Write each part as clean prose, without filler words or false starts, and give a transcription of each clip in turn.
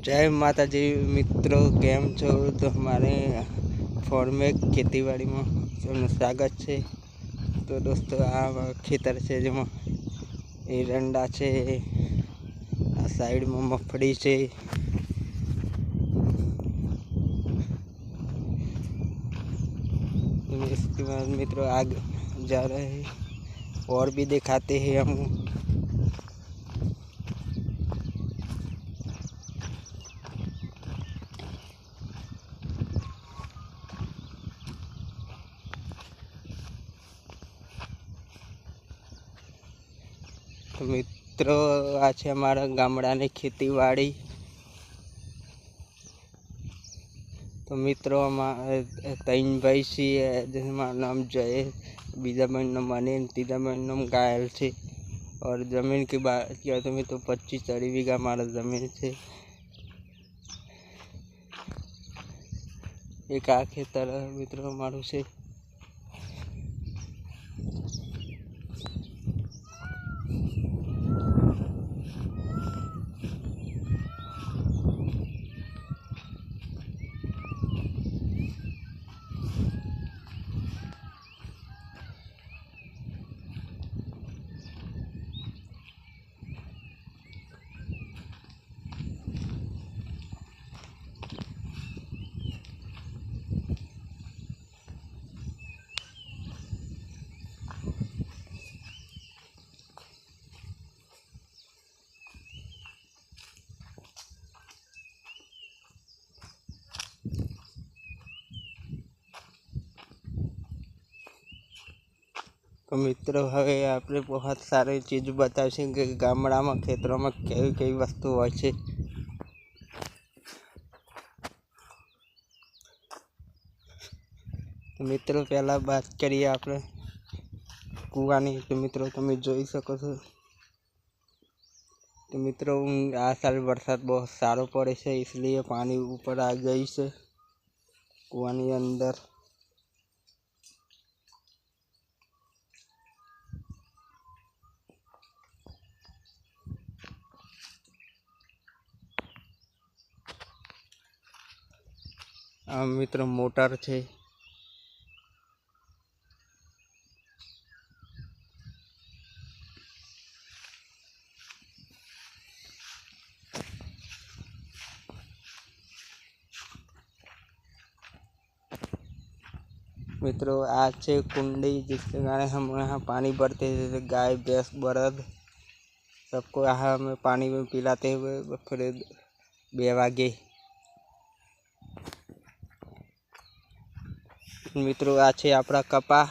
जय माता जी मित्रों, केम छो? तो हमारे फॉर्म में खेतीवाड़ी में सबनु स्वागत है। तो दोस्तों आ खेतर है जेमा एरंडा है, आ साइड में मगफड़ी है। इसके बाद मित्रों आगे जा रहे हैं और भी दिखाते हैं हम। तो मित्रों आज हमारा गामड़ा ने खेतीवाड़ी। तो मित्रों तीन भाई छे, जिसमें नाम जय, बीजा भाई नाम अनिल, तीजा भाई नाम गायल है। और जमीन की बात किया तो मित्रों 25-30 बीघा हमारा जमीन है। एक आ खेतर मित्रों हमारू से। तो मित्रों हवे आपने बहुत सारी चीज बताई कि गामड़ा में खेतरों में कई कई वस्तु होय छे। तो मित्रों पहला बात करिए आपने कुआनी। तो मित्रों तमे जोई सको छो। तो मित्रों आ साल वरसाद बहुत सारो पड़े से, इसलिए पानी ऊपर आ गई से कुआनी अंदर। मित्रों मोटर है। मित्रों आज है कुंडी, जिसके कारण हम यहाँ पानी भरते हैं। जैसे गाय भैंस बरद सबको यहाँ में पानी में पिलाते हुए फिर 2 वागे। मित्रों आ छे आपड़ा कपा।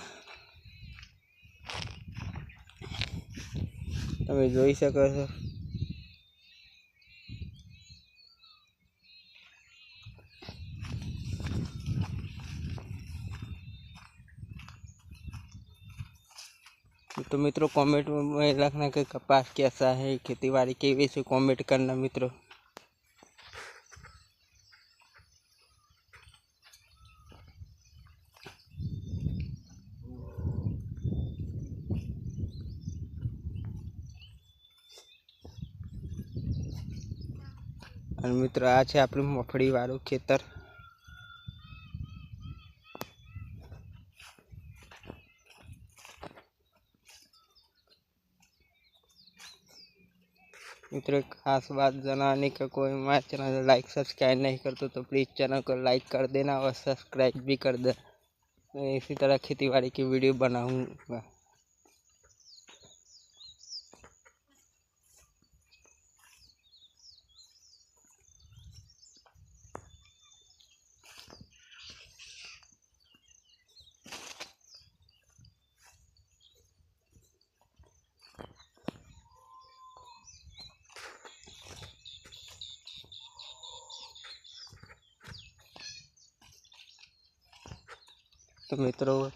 तमे जोई सको छो। तो मित्रों कमेंट में लिखना कि कपास कैसा है, खेतीबाड़ी कैसी से कमेंट करना मित्रों। और मित्रों आ छे आपणुं मगफड़ी वाळुं खेतर। मित्रों खास बात जनाने का, कोई हमारे चैनल लाइक सब्सक्राइब नहीं करते तो प्लीज़ चैनल को लाइक कर देना और सब्सक्राइब भी कर देना। मैं इसी तरह खेतीबाड़ी की वीडियो बनाऊंगा। तो मित्रों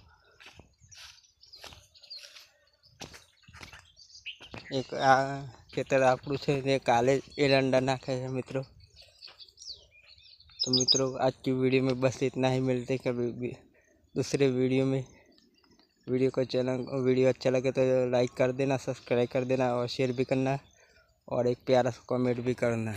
एक आ खेतर आपणुं छे ने काले एरंडा नाखे है मित्रों। तो मित्रों आज की वीडियो में बस इतना ही। मिलते कभी दूसरे वीडियो में। वीडियो अच्छा लगे तो लाइक कर देना, सब्सक्राइब कर देना और शेयर भी करना और एक प्यारा सा कमेंट भी करना।